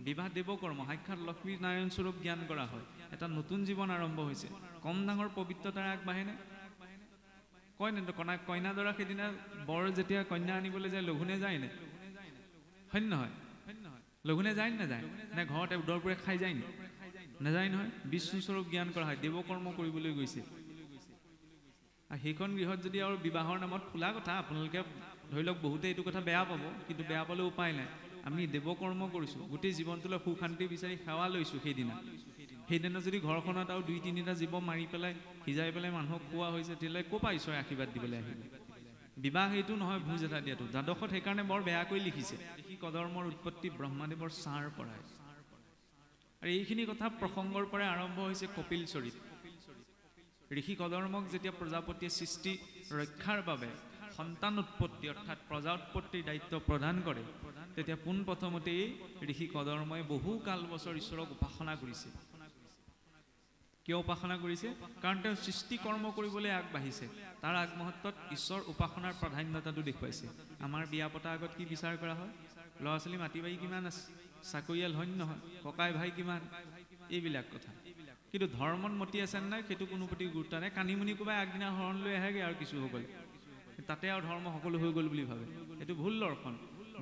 বিবাহ দেৱকৰ্ম সাক্ষাৎ লক্ষ্মী নাৰায়ণ স্বৰূপ জ্ঞান কৰা হয় এটা নতুন জীৱন আৰম্ভ হৈছে কম ডাঙৰ পবিত্ৰতাৰে আগবাঢ়েনে কয় নে কইনা দৰা সেইদিনা বৰ যেতিয়া কন্যা আনিবলৈ যায় লঘোণে যায় নে হয় নহয় লঘোণে যায় নাযায় নে ঘৰতে উদৰপুৰে খাই যায় নি নাযায় নহয় বিষ্ণু স্বৰূপ জ্ঞান কৰা হয় দেৱকৰ্ম কৰিবলৈ গৈছে সেইখন গৃহত যদি আৰু বিবাহৰ নামত খোলা কথা আপোনালোকে ধৰি লওক বহুতে এইটো কথা বেয়া পাব কিন্তু বেয়া পালে উপায় নাই আমি দেৱকৰ্ম কৰিছোঁ গোটেই জীৱনটোলৈ সুখ শান্তি বিচাৰি সেৱা লৈছোঁ সেইদিনা যদি ঘৰখনত আৰু 2-3টা জীৱ মাৰি পেলাই সিজাই পেলাই মানুহক খোৱা হৈছে তেতিয়াহ'লে ক'ৰ পৰা ঈশ্বৰৰ আশীৰ্বাদ দিবলৈ আহিব বিবাহ এইটো নহয় ভোজ এটা দিয়াটো দ্বাদশত সেইকাৰণে বৰ বেয়াকৈ লিখিছে ঋষি কদৰ্মৰ উৎপত্তি ব্ৰহ্মাদেৱৰ ছাঁৰ পৰাই আৰু এইখিনি কথা প্ৰসংগৰ পৰাই আৰম্ভ হৈছে কপিল চৰিত ঋষি কদৰ্মক যেতিয়া প্ৰজাপতিয়ে সৃষ্টি ৰক্ষাৰ বাবে সন্তান উৎপত্তি অৰ্থাৎ প্ৰজা উৎপত্তিৰ দায়িত্ব প্ৰদান কৰে তেতিয়া পোনপ্ৰথমতেই ঋষি কদৰ্মই বহু কাল বছৰ ঈশ্বৰক উপাসনা কৰিছে কিয় উপাসনা কৰিছে কাৰণ তেওঁ সৃষ্টি কৰ্ম কৰিবলৈ আগবাঢ়িছে তাৰ আগমুহূৰ্তত ঈশ্বৰ উপাসনাৰ প্ৰাধান্যতাটো দেখুৱাইছে আমাৰ বিয়া পতা আগত কি বিচাৰ কৰা হয় ল'ৰা ছোৱালী মাটি বাৰী কিমান আছে চাকৰিয়াল হয় নহয় ককাই ভাই কিমান এইবিলাক কথা কিন্তু ধৰ্মত মতি আছে নাই সেইটো কোনো প্ৰতি গুৰুত্ব নাই কানিমুনি কোবাই আগদিনা হৰণ লৈ আহেগে আৰু কিছু সকলে তাতে আৰু ধৰ্ম সকলো হৈ গ'ল বুলি ভাবে এইটো ভুল দৰ্শন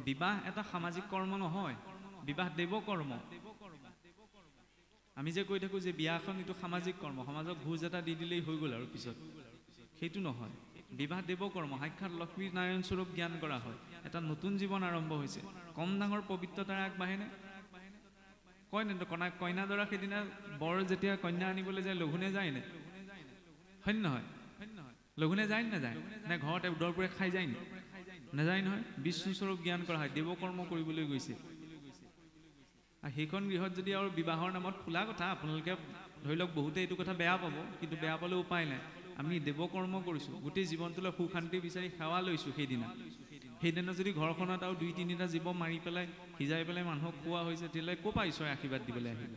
বিবাহ এটা সামাজিক কৰ্ম নহয় বিবাহ দেৱকৰ্ম আমি যে কৈ থাকো যে বিয়াখন এইটো সামাজিক কৰ্ম সমাজক ভোজ এটা দি দিলেই হৈ গ'ল আৰু পিছত সেইটো নহয় বিবাহ দেৱকৰ্ম সাক্ষাৎ লক্ষ্মী নাৰায়ণ স্বৰূপ জ্ঞান কৰা হয় এটা নতুন জীৱন আৰম্ভ হৈছে কম ডাঙৰ পবিত্ৰতাৰে আগবাঢ়েনে কয় নে কইনা দৰা সেইদিনা বৰ যেতিয়া কন্যা আনিবলৈ যায় লঘোণে যায় নে হয় নহয় লঘোণে যায় নাযায় নে ঘৰতে উদৰপুৰে খাই যায় নি নাযায় নহয় বিষ্ণু স্বৰূপ জ্ঞান কৰা হয় দেৱকৰ্ম কৰিবলৈ গৈছে সেইখন গৃহত যদি আৰু বিবাহৰ নামত খোলা কথা আপোনালোকে ধৰি লওক বহুতে এইটো কথা বেয়া পাব কিন্তু বেয়া পালে উপায় নাই আমি দেৱকৰ্ম কৰিছোঁ গোটেই জীৱনটোলৈ সুখ শান্তি বিচাৰি সেৱা লৈছোঁ সেইদিনা যদি ঘৰখনত আৰু 2-3টা জীৱ মাৰি পেলাই সিজাই পেলাই মানুহক খোৱা হৈছে তেতিয়াহ'লে ক'ৰ পৰা ঈশ্বৰে আশীৰ্বাদ দিবলৈ আহিব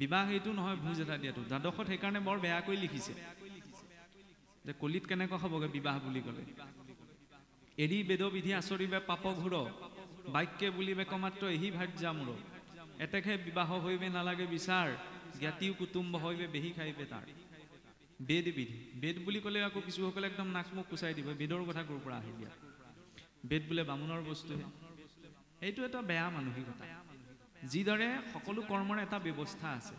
বিবাহ এইটো নহয় ভোজ এটা দিয়াটো দ্বাদশত সেইকাৰণে বৰ বেয়াকৈ লিখিছে যে কলিত কেনেকৈ হ'বগৈ বিবাহ বুলি ক'লে এৰি বেদবিধি আচৰিবে পাপ ঘূৰ বাক্যে বুলিবে কমাত্ৰ এহি ভাৰ্যা মূৰ এতেকে বিবাহ হইবে নালাগে বিচাৰ জ্ঞাতিও কুটুম্ব হইবে বেহি খাইবে তাৰ বেদ বিধি বেদ বুলি ক'লে আকৌ কিছুসকলে একদম নাক মুখ কুচাই দিব বেদৰ কথা ক'ৰ পৰা আহি দিয়া বেদ বোলে বামুণৰ বস্তুহে এইটো এটা বেয়া মানসিকতা যিদৰে সকলো কৰ্মৰ এটা ব্যৱস্থা আছে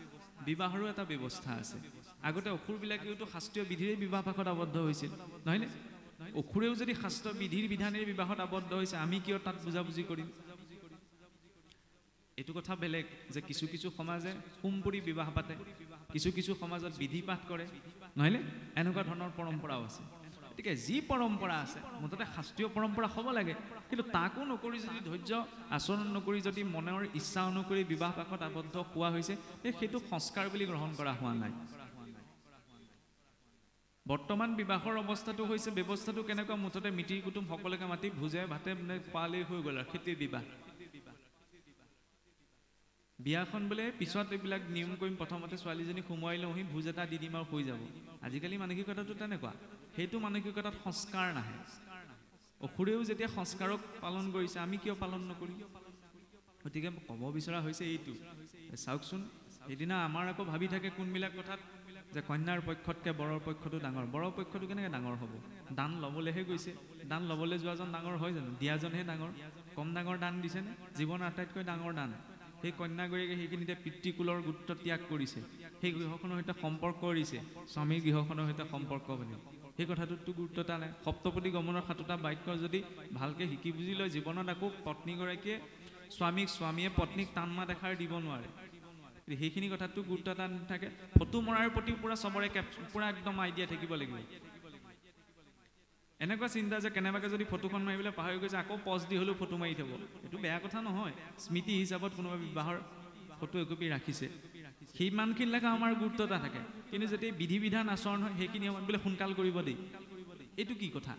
বিবাহৰো এটা ব্যৱস্থা আছে আগতে অসুৰবিলাকেওতো শাস্ত্ৰীয় বিধিৰে বিবাহ পাশত আবদ্ধ হৈছিল নহয়নে অসুৰেও যদি শাস্ত্ৰ বিধিৰ বিধানেৰে বিবাহত আবদ্ধ হৈছে আমি কিয় তাত বুজাবুজি কৰিম এইটো কথা বেলেগ যে কিছু সমাজে হোমপুৰি বিবাহ পাতে কিছু সমাজত বিধি পাঠ কৰে নহয়নে এনেকুৱা ধৰণৰ পৰম্পৰাও আছে গতিকে যি পৰম্পৰা আছে মুঠতে শাস্ত্ৰীয় পৰম্পৰা হ'ব লাগে কিন্তু তাকো নকৰি যদি ধৈৰ্য আচৰণ নকৰি যদি মনৰ ইচ্ছা অনুসৰি বিবাহ পাশত আবদ্ধ হোৱা হৈছে সেইটো সংস্কাৰ বুলি গ্ৰহণ কৰা হোৱা নাই বৰ্তমান বিবাহৰ অৱস্থাটো হৈছে ব্যৱস্থাটো কেনেকুৱা মুঠতে মিতিৰ কুটুম সকলোকে মাতি ভোজে ভাতে খোৱালেই হৈ গ'ল আৰু খেতিৰ বিবাহ বিয়াখন বোলে পিছত এইবিলাক নিয়ম কৰিম প্ৰথমতে ছোৱালীজনী সোমোৱাই লওঁহি ভোজ এটা দি দিম আৰু হৈ যাব আজিকালি মানসিকতাটো তেনেকুৱা সেইটো মানসিকতাত সংস্কাৰ নাহে অসুৰেও যেতিয়া সংস্কাৰক পালন কৰিছে আমি কিয় পালন নকৰিম গতিকে ক'ব বিচৰা হৈছে এইটো চাওকচোন সেইদিনা আমাৰ আকৌ ভাবি থাকে কোনবিলাক কথাত যে কন্যাৰ পক্ষতকৈ বৰৰ পক্ষটো ডাঙৰ বৰৰ পক্ষটো কেনেকৈ ডাঙৰ হ'ব দান ল'বলৈহে গৈছে দান ল'বলৈ যোৱাজন ডাঙৰ হয় জানো দিয়াজনহে ডাঙৰ কম ডাঙৰ দান দিছেনে জীৱনৰ আটাইতকৈ ডাঙৰ দান সেই কন্যাগৰাকীয়ে সেইখিনিতে পিতৃকুলৰ গুৰুত্ব ত্যাগ কৰিছে সেই গৃহখনৰ সৈতে সম্পৰ্ক কৰিছে স্বামীৰ গৃহখনৰ সৈতে সম্পৰ্ক বুলি সেই কথাটোতো গুৰুত্ব এটা নাই সপ্তপদী গমনৰ 7টা বাক্য যদি ভালকৈ শিকি বুজি লয় জীৱনত আকৌ পত্নীগৰাকীয়ে স্বামীয়ে পত্নীক টান মাত এষাৰ দিব নোৱাৰে সেইখিনি কথাটো গুৰুত্ব এটা নাথাকে ফটো মৰাৰ প্ৰতি পুৰা চবৰে পুৰা একদম আইডিয়া থাকিব লাগিব এনেকুৱা চিন্তা যে কেনেবাকৈ যদি ফটোখন মাৰিবলৈ পাহৰি গৈছে আকৌ পজ দি হ'লেও ফটো মাৰি থ'ব এইটো বেয়া কথা নহয় স্মৃতি হিচাপত কোনোবা বিবাহৰ ফটো একপি ৰাখিছে সিমানখিনিলৈকে আমাৰ গুৰুত্ব এটা থাকে কিন্তু যেতিয়া বিধি বিধান আচৰণ হয় সেইখিনি সময়ত বোলে সোনকাল কৰিব দেই এইটো কি কথা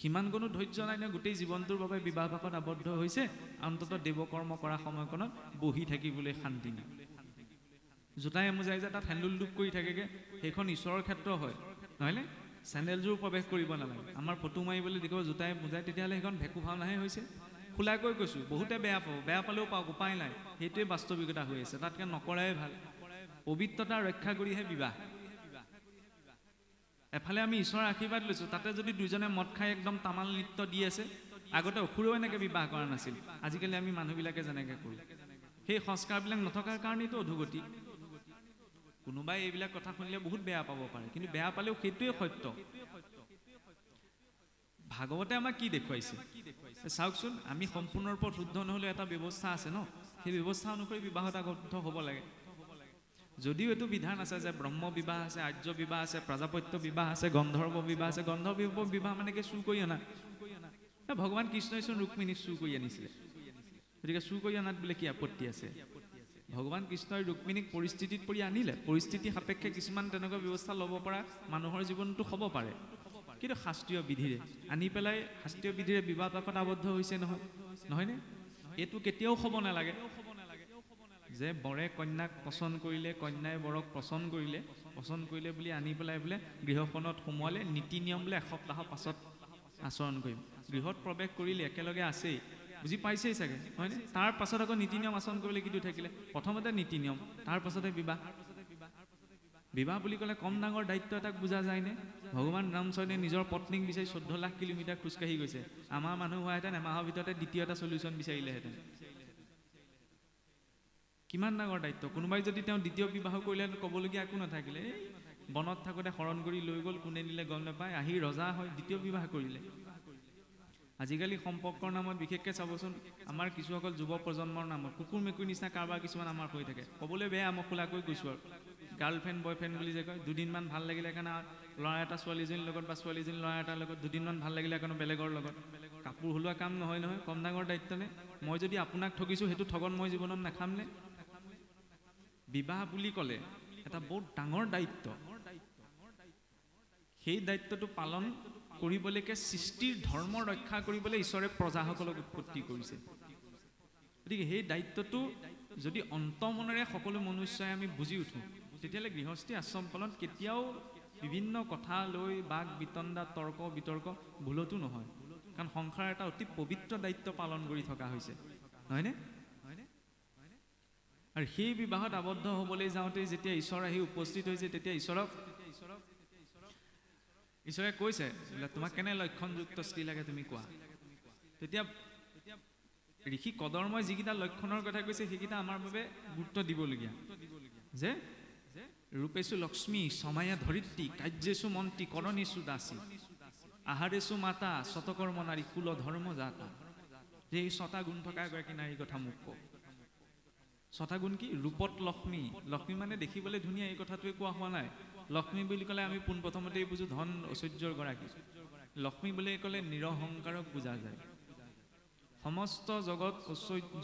কিমান কোনো ধৈৰ্য নাই নে গোটেই জীৱনটোৰ বাবে বিবাহ পাশত আবদ্ধ হৈছে অন্ততঃ দেৱকৰ্ম কৰা সময়কণত বহি থাকিবলৈ শান্তি নাই জোতাই মোজাই যে তাত হেণ্ডুল ডুব কৰি থাকেগৈ সেইখন ঈশ্বৰৰ ক্ষেত্ৰ হয় নহয়নে চেণ্ডেলযোৰ প্ৰৱেশ কৰিব নালাগে আমাৰ ফটো মাৰিবলৈ দেখিব জোতাই মোজাই তেতিয়াহ'লে সেইখন ভেকু ভাওনাহে হৈছে খোলাকৈ কৈছোঁ, বহুতে বেয়া পাব, বেয়া পালেও পাওক, উপায় নাই, সেইটোৱে বাস্তৱিকতা হৈ আছে, তাতকৈ নকৰাই ভাল। পবিত্ৰতা ৰক্ষা কৰিহে বিবাহ। এফালে আমি ঈশ্বৰৰ আশীৰ্বাদ লৈছোঁ, তাতে যদি দুইজনে মদ খাই একদম তামাল নৃত্য দি আছে, আগতে অসুৰেও এনেকৈ বিবাহ কৰা নাছিল, আজিকালি আমি মানুহবিলাকে যেনেকৈ কৰোঁ, সেই সংস্কাৰবিলাক নথকাৰ কাৰণেইতো অধোগতি। কোনোবাই এইবিলাক কথা শুনিলে বহুত বেয়া পাব পাৰে, কিন্তু বেয়া পালেও সেইটোৱে সত্য। ভাগৱতে আমাক কি দেখুৱাইছে চাওকচোন, আমি সম্পূৰ্ণৰূপে শুদ্ধ নহ'লেও এটা ব্যৱস্থা আছে ন, সেই ব্যৱস্থা অনুসৰি বিবাহত আবদ্ধ হ'ব লাগে। যদিও এইটো বিধান আছে যে ব্ৰহ্ম বিবাহ আছে, আৰ্য বিবাহ আছে, প্ৰজাপত্য বিবাহ আছে, গন্ধৰ্ব বিবাহ আছে। গন্ধৰ্ব বিবাহ মানে কি? চুৰ কৰি অনা। ভগৱান কৃষ্ণই চোন ৰুক্মিণীক চুৰ কৰি আনিছিলে, গতিকে চুৰ কৰি অনাত বোলে কি আপত্তি আছে? ভগৱান কৃষ্ণই ৰুক্মিণীক পৰিস্থিতিত পৰি আনিলে, পৰিস্থিতি সাপেক্ষে কিছুমান তেনেকুৱা ব্যৱস্থা ল'ব পৰা মানুহৰ জীৱনটো হ'ব পাৰে, কিন্তু শাস্ত্ৰীয় বিধিৰে আনি পেলাই শাস্ত্ৰীয় বিধিৰে বিবাহ পাশত আবদ্ধ হৈছে নহয়, নহয়নে? এইটো কেতিয়াও হ'ব নালাগে যে বৰে কন্যাক পচন্দ কৰিলে, কন্যাই বৰক পচন্দ কৰিলে বুলি আনি পেলাই বোলে গৃহখনত সোমোৱালে, নীতি নিয়ম বোলে এসপ্তাহৰ পাছত আচৰণ কৰিম। গৃহত প্ৰৱেশ কৰিলে একেলগে আছেই, বুজি পাইছেই চাগে, হয়নে? তাৰ পাছত আকৌ নীতি নিয়ম আচৰণ কৰিলে কিটো থাকিলে? প্ৰথমতে নীতি নিয়ম, তাৰ পাছতে বিবাহ। বিবাহ বুলি ক'লে কম ডাঙৰ দায়িত্ব এটাক বুজা যায়নে? ভগৱান ৰামচন্দ্ৰে নিজৰ পত্নীক বিচাৰি 14 লাখ কিলোমিটাৰ খোজকাঢ়ি গৈছে। আমাৰ মানুহ হোৱাহেঁতেন এমাহৰ ভিতৰতে দ্বিতীয় এটা চলিউশ্যন বিচাৰিলেহেঁতেন। কিমান ডাঙৰ দায়িত্ব! কোনোবাই যদি তেওঁ দ্বিতীয় বিবাহ কৰিলে ক'বলগীয়া একো নাথাকিলে, এই বনত থাকোঁতে শৰণ কৰি লৈ গ'ল, কোনে নিলে গম নাপায়, আহি ৰজা হয় দ্বিতীয় বিবাহ কৰিলে। আজিকালি সম্পৰ্কৰ নামত বিশেষকৈ চাবচোন, আমাৰ কিছুসকল যুৱ প্ৰজন্মৰ নামত কুকুৰ মেকুৰীৰ নিচিনা কাৰোবাৰ কিছুমান আমাৰ হৈ থাকে। ক'বলৈ বেয়া, মই খোলাকৈ কৈছোঁ আৰু, গাৰ্লফ্ৰেণ্ড বয়ফ্ৰেণ্ড বুলি যে কয়, দুদিনমান ভাল লাগিলে কাৰণে ল'ৰা এটা ছোৱালীজনীৰ লগত বা ছোৱালীজনী ল'ৰা এটাৰ লগত দুদিনমান ভাল লাগিলে কাৰণে বেলেগৰ লগত। কাপোৰ হলোৱা কাম নহয় নহয়, কম ডাঙৰ দায়িত্বনে? মই যদি আপোনাক ঠগিছোঁ, সেইটো ঠগন মই জীৱনত নাখামনে? বিবাহ বুলি ক'লে এটা বহুত ডাঙৰ দায়িত্ব। সেই দায়িত্বটো পালন কৰিবলৈকে সৃষ্টিৰ ধৰ্ম ৰক্ষা কৰিবলৈ ঈশ্বৰে প্ৰজাসকলক উৎপত্তি কৰিছে। গতিকে সেই দায়িত্বটো যদি অন্তমনেৰে সকলো মনুষ্যই আমি বুজি উঠোঁ, তেতিয়াহ'লে গৃহস্থী আশ্ৰমখনত কেতিয়াও বিভিন্ন কথা লৈ বাক বিতণ্ডা, তৰ্ক বিতৰ্ক ভুলতো নহয়, কাৰণ সংসাৰ এটা অতি পবিত্ৰ দায়িত্ব পালন কৰি থকা হৈছে, নহয়নে? আৰু সেই বিবাহত আবদ্ধ হ'বলৈ যাওঁতে যেতিয়া ঈশ্বৰ আহি উপস্থিত হৈছে, তেতিয়া ঈশ্বৰে কৈছে বোলে তোমাক কেনে লক্ষণযুক্ত স্ত্ৰী লাগে তুমি কোৱা। তেতিয়া ঋষি কদৰ্মই যিকেইটা লক্ষণৰ কথা কৈছে সেইকেইটা আমাৰ বাবে গুৰুত্ব দিবলগীয়া, যে ৰূপেশু লক্ষ্মী, সমায়া ধৰিত্ৰী, কাৰ্যেশু মন্ত্ৰী, কৰণেশু দাসী, আহাৰেশু মাতা, শতকৰ্ম নাৰী, কুল ধৰ্ম জাতা। যে এই 6টা গুণ থকা এগৰাকী নাৰীৰ কথা মোক কওক। 6টা গুণ কি? ৰূপত লক্ষ্মী, লক্ষ্মী মানে দেখিবলৈ ধুনীয়া, এই কথাটোৱে কোৱা হোৱা নাই। লক্ষ্মী বুলি ক'লে আমি পোনপ্ৰথমতেই বুজো ধন ঐশ্বৰ্যৰ গৰাকী। লক্ষ্মী বুলি ক'লে নিৰহংকাৰক বুজা যায়। সমস্ত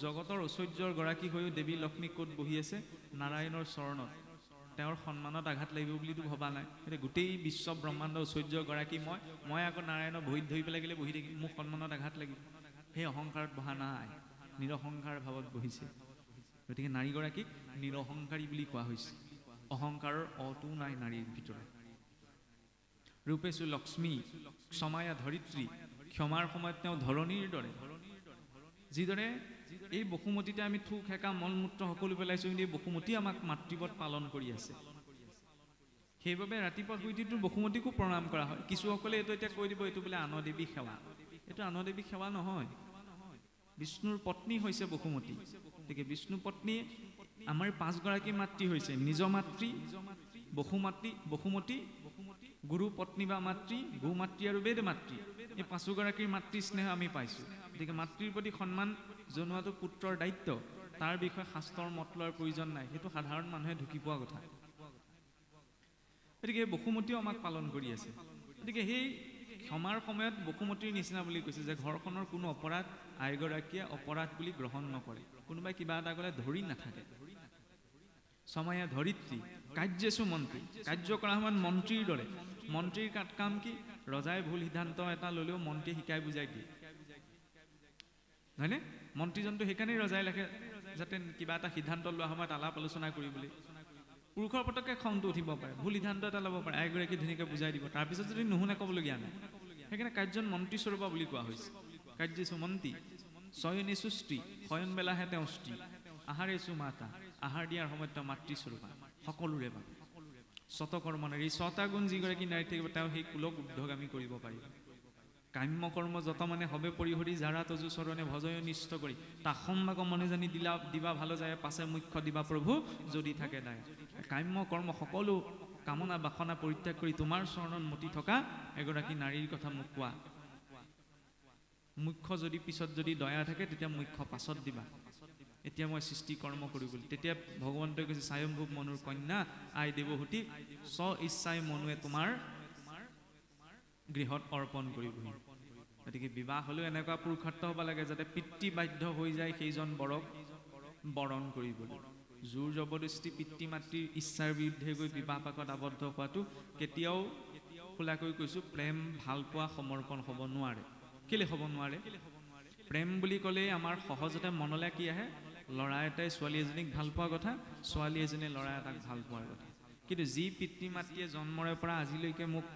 জগতৰ ঐশ্বৰ্যৰ গৰাকী হৈও দেৱী লক্ষ্মী ক'ত বহি আছে? নাৰায়ণৰ চৰণত। তেওঁৰ সন্মানত আঘাত লাগিব বুলিতো ভবা নাই। এতিয়া গোটেই বিশ্ব ব্ৰহ্মাণ্ড ঐশ্বৰ্যৰ গৰাকী মই আকৌ নাৰায়ণৰ ভৰিত ধৰি পেলাই গ'লে বহি থাকিম, মোক সন্মানত আঘাত লাগিব, সেই অহংকাৰত বহা নাই, নিৰহংকাৰ ভাৱত বহিছে। গতিকে নাৰীগৰাকীক নিৰহংকাৰী বুলি কোৱা হৈছে। অহংকাৰৰ অটো নাই নাৰীৰ ভিতৰত। ৰূপেশু লক্ষ্মী, ক্ষমায়া ধৰিত্ৰী, ক্ষমাৰ সময়ত তেওঁ ধৰণীৰ দৰে। যিদৰে এই বসুমতীতে আমি থু খেকা মলমূত্ৰ সকলো পেলাইছোঁ, কিন্তু এই বসুমতী আমাক মাতৃবত পালন কৰি আছে। সেইবাবে ৰাতিপুৱা শুই উঠিতো বসুমতীকো প্ৰণাম কৰা হয়। কিছুসকলে এইটো এতিয়া কৈ দিব এইটো বোলে আনদেৱী সেৱা। এইটো আনদেৱী সেৱা নহয়, বিষ্ণুৰ পত্নী হৈছে বসুমতী। গতিকে বিষ্ণু পত্নী আমাৰ 5গৰাকী মাতৃ হৈছে, নিজ মাতৃ, বসুমতী, গুৰু পত্নী বা মাতৃ, গো মাতৃ আৰু বেদ মাতৃ। এই 5গৰাকীৰ মাতৃ স্নেহ আমি পাইছোঁ। গতিকে মাতৃৰ প্ৰতি সন্মান জনোৱাটো পুত্ৰৰ দায়িত্ব। তাৰ বিষয়ে শাস্ত্ৰৰ মত লোৱাৰ প্ৰয়োজন নাই, সেইটো সাধাৰণ মানুহে ঢুকি পোৱা কথা। গতিকে বসুমতীও আমাক পালন কৰি আছে। গতিকে সেই ক্ষমাৰ সময়ত বসুমতীৰ নিচিনা বুলি কৈছে যে ঘৰখনৰ কোনো অপৰাধ আইগৰাকীয়ে অপৰাধ বুলি গ্ৰহণ নকৰে। কোনোবাই কিবা এটা ক'লে ধৰি নাথাকে। সমায়া ধৰিত্ৰী, কাৰ্যেশু মন্ত্ৰী, কাৰ্য কৰা সময়ত মন্ত্ৰীৰ দৰে। মন্ত্ৰীৰ কাম কি? ৰজাই ভুল সিদ্ধান্ত এটা ল'লেও মন্ত্ৰীয়ে শিকাই বুজাই দিয়ে, হয়নে? মন্ত্ৰীজনটো সেইকাৰণেই ৰজাই লাগে যাতে কিবা এটা সিদ্ধান্ত লোৱা সময়ত আলাপ আলোচনা কৰিবলৈ। পুৰুষৰ পটককৈ খংটো উঠিব পাৰে, ভুল সিদ্ধান্ত এটা ল'ব পাৰে, আইগৰাকী ধুনীয়াকৈ বুজাই দিব, তাৰপিছত যদি নুশুনে ক'বলগীয়া নাই। সেইকাৰণে কাৰ্যন মন্ত্ৰী স্বৰূপা বুলি কোৱা হৈছে। কাৰ্যেশু মন্ত্ৰী, শয়নেচু স্ত্ৰী, শয়ন বেলাহে তেওঁ স্ত্ৰী, আহাৰেচু মাতা, আহাৰ দিয়াৰ সময়ত তেওঁ মাতৃস্বৰূপা, সকলোৰে বাবে শতকৰ্মণেৰ এই 6টা গুণ যিগৰাকী নাৰী থাকিব তেওঁ সেই কুলক ঊৰ্ধ্বগামী কৰিব পাৰিব। কাম্য কৰ্ম যত মানে হবে পৰিহৰি যাৰা তজু চৰণে ভজয় নিষ্ঠ কৰি তাসম্বাক মনে জানি দিবা ভালো যায় পাছে মুখ্য দিবা প্ৰভু যদি থাকে দায়। কাম্য কৰ্ম সকলো কামনা বাসনা পৰিত্যাগ কৰি তোমাৰ চৰণত মতি থকা এগৰাকী নাৰীৰ কথা মোক কোৱা। মুখ্য যদি পিছত যদি দয়া থাকে তেতিয়া মুখ্য পাছত দিবা। এতিয়া মই সৃষ্টি কৰ্ম কৰো বুলি তেতিয়া ভগৱন্তই কৈছে স্বয়ম্ভুৱ মনুৰ কন্যা আই দেৱহূতি স্ব ইচ্ছাই মনুৱে তোমাৰ গৃহত অৰ্পণ কৰিবহি। গতিকে বিবাহ হ'লেও এনেকুৱা পুৰুষাৰ্থ হ'ব লাগে যাতে পিতৃ বাধ্য হৈ যায় সেইজন বৰক বৰণ কৰিবলৈ। জোৰ জবৰদস্তি পিতৃ মাতৃৰ ইচ্ছাৰ বিৰুদ্ধে গৈ বিবাহ পাকত আবদ্ধ হোৱাটো কেতিয়াও খোলাকৈ কৈছোঁ প্ৰেম ভাল পোৱা সমৰ্পণ হ'ব নোৱাৰে। কেলে হ'ব নোৱাৰে? প্ৰেম বুলি ক'লে আমাৰ সহজতে মনলৈ কি আহে? ল'ৰা এটাই ছোৱালী এজনীক ভাল পোৱা কথা, ছোৱালী এজনীয়ে ল'ৰা এটাক ভাল পোৱাৰ কথা। কিন্তু যি পিতৃ মাতৃয়ে জন্মৰে পৰা আজিলৈকে মোক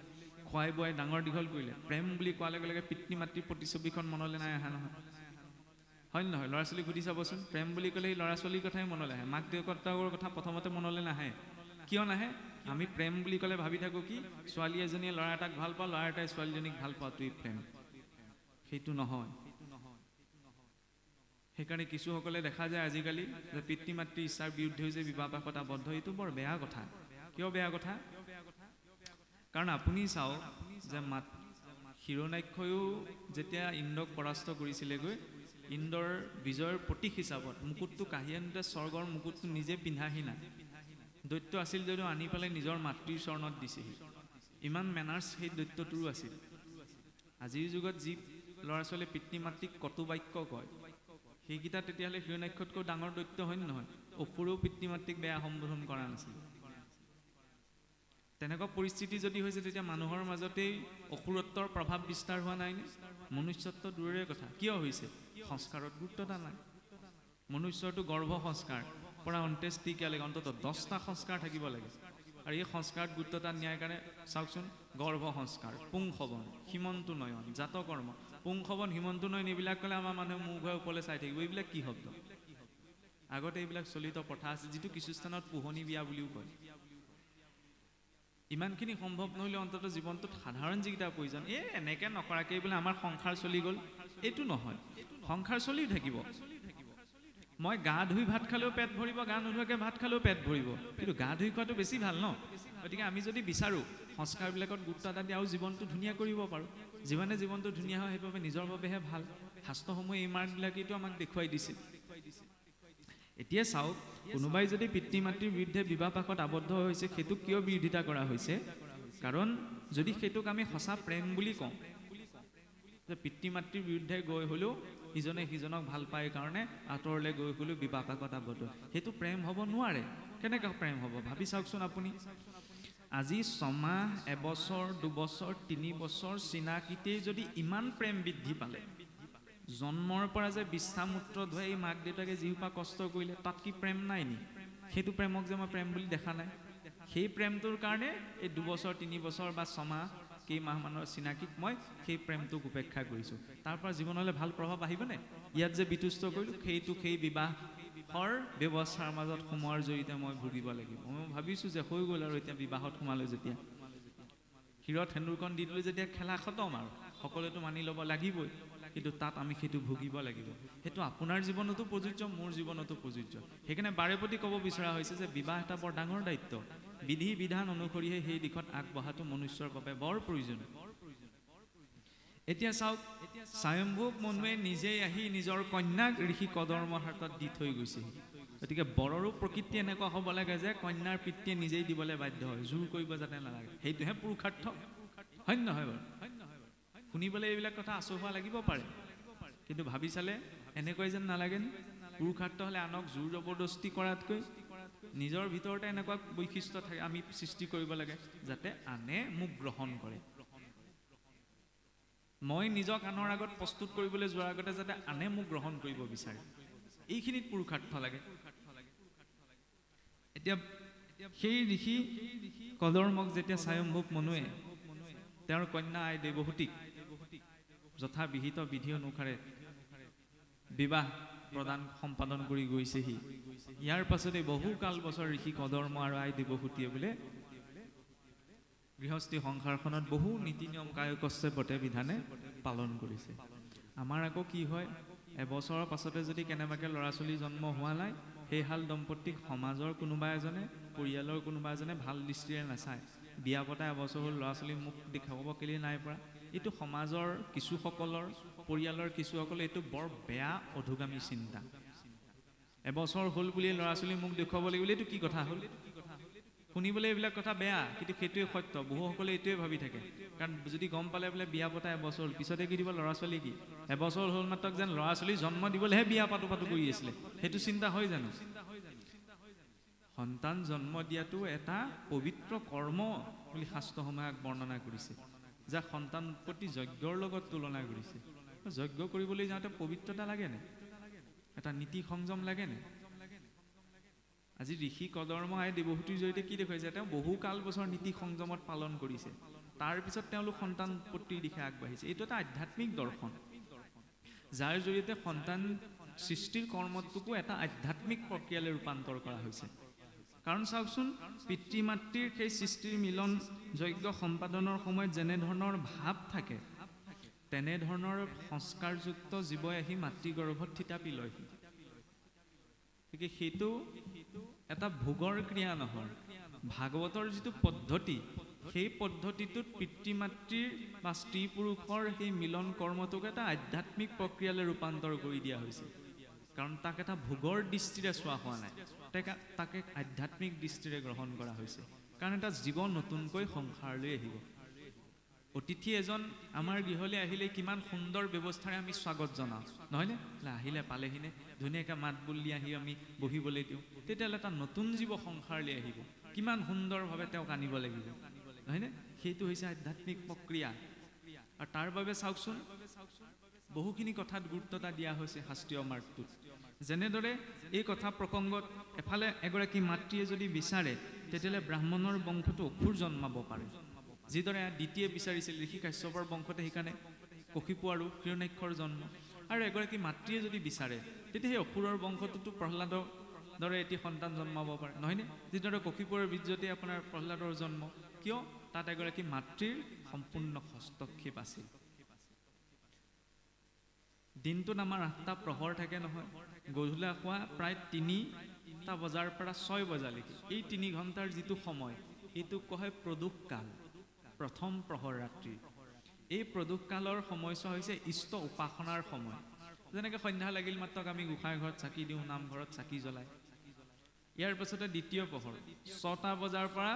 খুৱাই বোৱাই ডাঙৰ দীঘল কৰিলে, প্ৰেম বুলি কোৱাৰ লগে লগে পিতৃ মাতৃৰ প্ৰতিছবিখন মনলৈ নাই অহা নহয়, হয় নহয়? ল'ৰা ছোৱালীক সুধি চাবচোন, প্ৰেম বুলি ক'লে ল'ৰা ছোৱালীৰ কথাই মনলৈ আহে, মাক দেউতাকৰ কথা প্ৰথমতে মনলৈ নাহে। কিয় নাহে? আমি প্ৰেম বুলি ক'লে ভাবি থাকোঁ কি ছোৱালী এজনীয়ে ল'ৰা এটাক ভাল পোৱা, ল'ৰা এটাই ছোৱালীজনীক ভাল পোৱাটোৱেই প্ৰেম। সেইটো নহয়। সেইকাৰণে কিছুসকলে দেখা যায় আজিকালি যে পিতৃ মাতৃৰ ইচ্ছাৰ বিৰুদ্ধে যে বিবাহ পাশত আবদ্ধ, এইটো বৰ বেয়া কথা। কিয় বেয়া কথা? কাৰণ আপুনি চাওক যে হিৰণ্যাক্ষয়ো যেতিয়া ইন্দ্ৰক পৰাস্ত কৰিছিলেগৈ, ইন্দ্ৰৰ বিজয়ৰ প্ৰতীক হিচাপত মুকুটটো কাঢ়ি আনোতে স্বৰ্গৰ মুকুটটো নিজে পিন্ধাহি নাই, দৈত্য আছিল যদিও আনি পেলাই নিজৰ মাতৃৰ চৰণত দিছেহি। ইমান মেনাৰ্ছ সেই দৈত্যটোৰো আছিল। আজিৰ যুগত যি ল'ৰা ছোৱালীয়ে পিতৃ মাতৃক কটু বাক্য কয়, সেইকেইটা তেতিয়াহ'লে হিৰণ্যাক্ষতকৈ ডাঙৰ দৈত্য হয় নে নহয়? অসুৰেও পিতৃ মাতৃক বেয়া সম্বোধন কৰা নাছিল। তেনেকুৱা পৰিস্থিতি যদি হৈছে তেতিয়া মানুহৰ মাজতেই অসুৰত্বৰ প্ৰভাৱ বিস্তাৰ হোৱা নাইনে? মনুষ্যত্ব দূৰৰে কথা। কিয় হৈছে? সংস্কাৰত গুৰুত্বতা নাই। মনুষ্যৰটো গৰ্ভ সংস্কাৰ পৰা অন্ত্যেষ্টিক্ৰিয়ালৈকে অন্ততঃ 10টা সংস্কাৰ থাকিব লাগে। আৰু এই সংস্কাৰত গুৰুত্বতা ন্যায় কাৰণে চাওকচোন, গৰ্ভ সংস্কাৰ, পুংসৱন, হিমন্তু নয়ন, জাতকৰ্ম। পুংসৱন হিমন্তু নয়ন এইবিলাক ক'লে আমাৰ মানুহে মুখ ঘৰৰ ওপৰলৈ চাই থাকিব, এইবিলাক কি শব্দ? আগতে এইবিলাক চলিত প্ৰথা আছে, যিটো কিছু স্থানত পোহনী বিয়া বুলিও কয়। ইমানখিনি সম্ভৱ নহ'লে অন্ততঃ জীৱনটোত সাধাৰণ যিকেইটা প্ৰয়োজন, এনেকৈ নকৰাকৈ বোলে আমাৰ সংসাৰ চলি গ'ল, এইটো নহয়। সংসাৰ চলিও থাকিব। মই গা ধুই ভাত খালেও পেট ভৰিব, গা নোধোৱাকৈ ভাত খালেও পেট ভৰিব, কিন্তু গা ধুই খোৱাটো বেছি ভাল ন? গতিকে আমি যদি বিচাৰোঁ সংস্কাৰবিলাকত গুৰুত্ব এটা দি আৰু জীৱনটো ধুনীয়া কৰিব পাৰোঁ, যিমানে জীৱনটো ধুনীয়া হয় সেইবাবে নিজৰ বাবেহে ভাল। শাস্ত্ৰসমূহে এই মাৰ্গবিলাকেইটো আমাক দেখুৱাই দিছে। এতিয়া চাওক, কোনোবাই যদি পিতৃ মাতৃৰ বিৰুদ্ধে বিবাহ পাশত আবদ্ধ হৈছে, সেইটোক কিয় বিৰোধিতা কৰা হৈছে? কাৰণ যদি সেইটোক আমি সঁচা প্ৰেম বুলি কওঁ, যে পিতৃ মাতৃৰ বিৰুদ্ধে গৈ হ'লেও ইজনে সিজনক ভাল পায় কাৰণে আঁতৰলৈ গৈ হ'লেও বিবাহ পাশত আবদ্ধ, সেইটো প্ৰেম হ'ব নোৱাৰে। কেনেকৈ প্ৰেম হ'ব? ভাবি চাওকচোন আপুনি। আজি 6 মাহ, 1 বছৰ, 2 বছৰ, 3 বছৰ চিনাকিতেই যদি ইমান প্ৰেম বৃদ্ধি পালে, জন্মৰ পৰা যে বিশ্বামূত্ৰ ধুৱাই এই মাক দেউতাকে যিসোপা কষ্ট কৰিলে, তাত কি প্ৰেম নাই নি? সেইটো প্ৰেমক যে মই প্ৰেম বুলি দেখা নাই। সেই প্ৰেমটোৰ কাৰণে এই 2 বছৰ, 3 বছৰ বা 6 মাহ কেইমাহমানৰ চিনাকিক মই সেই প্ৰেমটোক উপেক্ষা কৰিছোঁ। তাৰ পৰা জীৱনলৈ ভাল প্ৰভাৱ আহিবনে? ইয়াত যে বিতুষ্ট কৰিলোঁ, সেইটো সেই বিবাহৰ ব্যৱস্থাৰ মাজত সোমোৱাৰ জৰিয়তে মই ভুগিব লাগিব। মই ভাবিছোঁ যে হৈ গ'ল আৰু এতিয়া বিবাহত সোমালোঁ যেতিয়া, শিৰত সেন্দুৰকণ দি দিলোঁ যেতিয়া, খেলা খতম আৰু সকলোৱেতো মানি ল'ব লাগিবই। কিন্তু তাত আমি সেইটো ভুগিব লাগিব। সেইটো আপোনাৰ জীৱনতো প্ৰযোজ্য, মোৰ জীৱনতো প্ৰযোজ্য। সেইকাৰণে বাৰে প্ৰতি ক'ব বিচৰা হৈছে যে বিবাহ এটা বৰ ডাঙৰ দায়িত্ব। বিধি বিধান অনুসৰিহে সেই দিশত আগবঢ়াটো মনুষ্যৰ বাবে বৰ প্ৰয়োজন। এতিয়া চাওক, স্বয়ম্ভুৱ মনুৱে নিজেই আহি নিজৰ কন্যাক ঋষি কদৰ্মৰ হাতত দি থৈ গৈছেহি। গতিকে বৰৰো প্ৰকৃতি এনেকুৱা হ'ব লাগে যে কন্যাৰ পিতৃয়ে নিজেই দিবলৈ বাধ্য হয়, জোৰ কৰিব যাতে নালাগে। সেইটোহে পুৰুষাৰ্থ, হয় নহয় বাৰু? শুনিবলৈ এইবিলাক কথা আচহুৱা লাগিব পাৰে, কিন্তু ভাবি চালে এনেকৈ যেন নালাগে। পুৰুষাৰ্থ হ'লে আনক জোৰ জবৰদস্তি কৰাতকৈ নিজৰ ভিতৰতে এনেকুৱা বৈশিষ্ট্য থাকে আমি সৃষ্টি কৰিব লাগে যাতে আনে মোক গ্ৰহণ কৰে। মই নিজক আনৰ আগত প্ৰস্তুত কৰিবলৈ যোৱাৰ আগতে যাতে আনে মোক গ্ৰহণ কৰিব বিচাৰে, এইখিনিত পুৰুষাৰ্থ লাগে। এতিয়া সেই ঋষি কদৰ্মক যেতিয়া স্বয়ম্ভুৱ মনুৱে তেওঁৰ কন্যা আই দেৱহূতিক যথা বিহিত বিধি অনুসাৰে বিবাহ প্ৰদান সম্পাদন কৰি গৈছেহি। ইয়াৰ পাছতে বহু কাল বছৰ ঋষি কদৰ্ম আৰু আই দেৱহূতিয়ে বোলে গৃহস্থী সংসাৰখনত বহু নীতি নিয়ম কায় কশ্যপতে বিধানে পালন কৰিছে। আমাৰ আকৌ কি হয়, এবছৰৰ পাছতে যদি কেনেবাকৈ ল'ৰা ছোৱালী জন্ম হোৱা নাই, সেইহাল দম্পতীক সমাজৰ কোনোবা এজনে, পৰিয়ালৰ কোনোবা এজনে ভাল দৃষ্টিৰে নাচায়। বিয়া পতা এবছৰ হ'ল, ল'ৰা ছোৱালী মুখ দেখাব কেলেই নাই পৰা। এইটো সমাজৰ কিছুসকলৰ, পৰিয়ালৰ কিছুসকলে এইটো বৰ বেয়া অধোগামী চিন্তা। এবছৰ হ'ল বুলিয়ে ল'ৰা ছোৱালী মুখ দেখুৱাব লাগিব, এইটো কি কথা হ'ল? শুনিবলৈ এইবিলাক কথা বেয়া, কিন্তু সেইটোৱে সত্য। বহুসকলে এইটোৱে ভাবি থাকে, কাৰণ যদি গম পালে বোলে বিয়া পতা এবছৰ হ'ল, পিছতে কি দিব ল'ৰা ছোৱালী কি এবছৰ হ'ল মাত্ৰ যেন ল'ৰা ছোৱালী জন্ম দিবলৈহে বিয়া পাতো কৰি আছিলে, সেইটো চিন্তা হয় জানো? সন্তান জন্ম দিয়াটো এটা পবিত্ৰ কৰ্ম বুলি শাস্ত্ৰসমূহে বৰ্ণনা কৰিছে, যাক সন্তান উৎপত্তি যজ্ঞৰ লগত তুলনা কৰিছে। যজ্ঞ কৰিবলৈ যাওঁতে পবিত্ৰতা লাগেনে? এটা নীতি সংযম লাগেনে? আজি ঋষি কদৰ্ম আই দেৱহূতিৰ জৰিয়তে কি দেখুৱাইছে? তেওঁ বহু কাল বছৰ নীতি সংযমত পালন কৰিছে, তাৰপিছত তেওঁলোক সন্তান উৎপত্তিৰ দিশে আগবাঢ়িছে। এইটো এটা আধ্যাত্মিক দৰ্শন, যাৰ জৰিয়তে সন্তান সৃষ্টিৰ কৰ্মটোকো এটা আধ্যাত্মিক প্ৰক্ৰিয়ালৈ ৰূপান্তৰ কৰা হৈছে। কাৰণ চাওকচোন, পিতৃ মাতৃৰ সেই সৃষ্টিৰ মিলন যজ্ঞ সম্পাদনৰ সময়ত যেনেধৰণৰ ভাৱ থাকে, তেনেধৰণৰ সংস্কাৰযুক্ত জীৱই আহি মাতৃগৰ্ভত থিতাপি লয়হি। গতিকে সেইটো এটা ভোগৰ ক্ৰিয়া নহয়। ভাগৱতৰ যিটো পদ্ধতি, সেই পদ্ধতিটোত পিতৃ মাতৃৰ বা স্ত্ৰী পুৰুষৰ সেই মিলন কৰ্মটোক এটা আধ্যাত্মিক প্ৰক্ৰিয়ালৈ ৰূপান্তৰ কৰি দিয়া হৈছে। কাৰণ তাক এটা ভোগৰ দৃষ্টিৰে চোৱা হোৱা নাই, তাকে আধ্যাত্মিক দৃষ্টিৰে গ্ৰহণ কৰা হৈছে। কাৰণ এটা জীৱন নতুনকৈ সংসাৰলৈ আহিব। অতিথি এজন আমাৰ গৃহলৈ আহিলে কিমান সুন্দৰ ব্যৱস্থাৰে আমি স্বাগত জনাওঁ, নহয়নে? আহিলে পালেহিনে, ধুনীয়াকৈ মাত বোল দি আহি আমি বহিবলৈ দিওঁ। তেতিয়াহ'লে এটা নতুন জীৱ সংসাৰলৈ আহিব, কিমান সুন্দৰভাৱে তেওঁক আনিব লাগিব, নহয়নে? সেইটো হৈছে আধ্যাত্মিক প্ৰক্ৰিয়া। আৰু তাৰ বাবে চাওকচোন, বহুখিনি কথাত গুৰুত্বতা দিয়া হৈছে শাস্ত্ৰীয় মাৰ্গটোত। যেনেদৰে এই কথা প্ৰসংগত এফালে এগৰাকী মাতৃয়ে যদি বিচাৰে, তেতিয়াহ'লে ব্ৰাহ্মণৰ বংশটো অসুৰ জন্মাব পাৰে। যিদৰে দ্বিতীয়ে বিচাৰিছিল ঋষি কাশ্যপৰ বংশতে, সেইকাৰণে কশিপু আৰু হিৰণ্যাক্ষৰ জন্ম। আৰু এগৰাকী মাতৃয়ে যদি বিচাৰে, তেতিয়া সেই অসুৰৰ বংশটোতো প্ৰহ্লাদৰ দৰে এটি সন্তান জন্মাব পাৰে, নহয়নে? যিদৰে কশিপুৰ বীৰ্যতে আপোনাৰ প্ৰহ্লাদৰ জন্ম, কিয়? তাত এগৰাকী মাতৃৰ সম্পূৰ্ণ হস্তক্ষেপ আছিল। দিনটোত আমাৰ 8টা প্ৰহৰ থাকে নহয়, গধূলা খোৱা প্ৰায় 3টা বজাৰ পৰা 6 বজালৈকে। এই 3 ঘণ্টাৰ যিটো সময়, এইটোক কোৱা হয় প্ৰদোষ কাল, প্ৰথম প্ৰহৰ ৰাত্ৰি। এই প্ৰদোষ কালৰ সময়ছোৱা হৈছে ইষ্ট উপাসনাৰ সময়। যেনেকৈ সন্ধ্যা লাগিল মাত্ৰক আমি গোসাঁই ঘৰত চাকি দিওঁ, নামঘৰত চাকি জ্বলাই। ইয়াৰ পাছতে দ্বিতীয় প্ৰহৰ, 6টা বজাৰ পৰা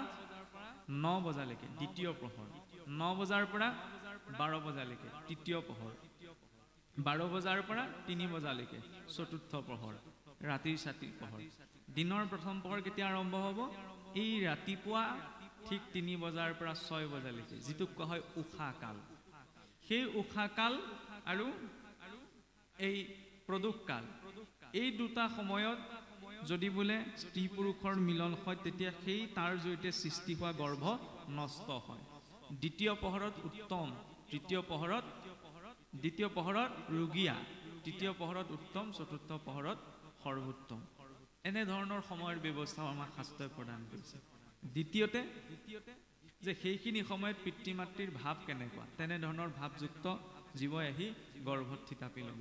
9 বজালৈকে দ্বিতীয় প্ৰহৰ, 9 বজাৰ পৰা 12 বজালৈকে তৃতীয় প্ৰহৰ, 12 বজাৰ পৰা 3 বজালৈকে চতুৰ্থ প্ৰহৰ, ৰাতিৰ ছাতিৰ প্ৰহৰ। দিনৰ প্ৰথম প্ৰহৰ কেতিয়া আৰম্ভ হ'ব? এই ৰাতিপুৱা ঠিক 3 বজাৰ পৰা 6 বজালৈকে, যিটোক কোৱা হয় উষা কাল। সেই উষা কাল আৰু এই প্ৰদোষ কাল, এই দুটা সময়ত যদি বোলে স্ত্ৰী পুৰুষৰ মিলন হয়, তেতিয়া সেই তাৰ জৰিয়তে সৃষ্টি হোৱা গৰ্ভ নষ্ট হয়। দ্বিতীয় প্ৰহৰত উত্তম, দ্বিতীয় প্ৰহৰত ৰুগীয়া, তৃতীয় প্ৰহৰত উত্তম, চতুৰ্থ প্ৰহৰত সৰ্বোত্তম। এনেধৰণৰ সময়ৰ ব্যৱস্থাও আমাক শাস্ত্ৰই প্ৰদান কৰিছে। দ্বিতীয়তে যে সেইখিনি সময়ত পিতৃ মাতৃৰ ভাৱ কেনেকুৱা, তেনেধৰণৰ ভাৱযুক্ত জীৱই আহি গৰ্ভত থিতাপি ল'ব।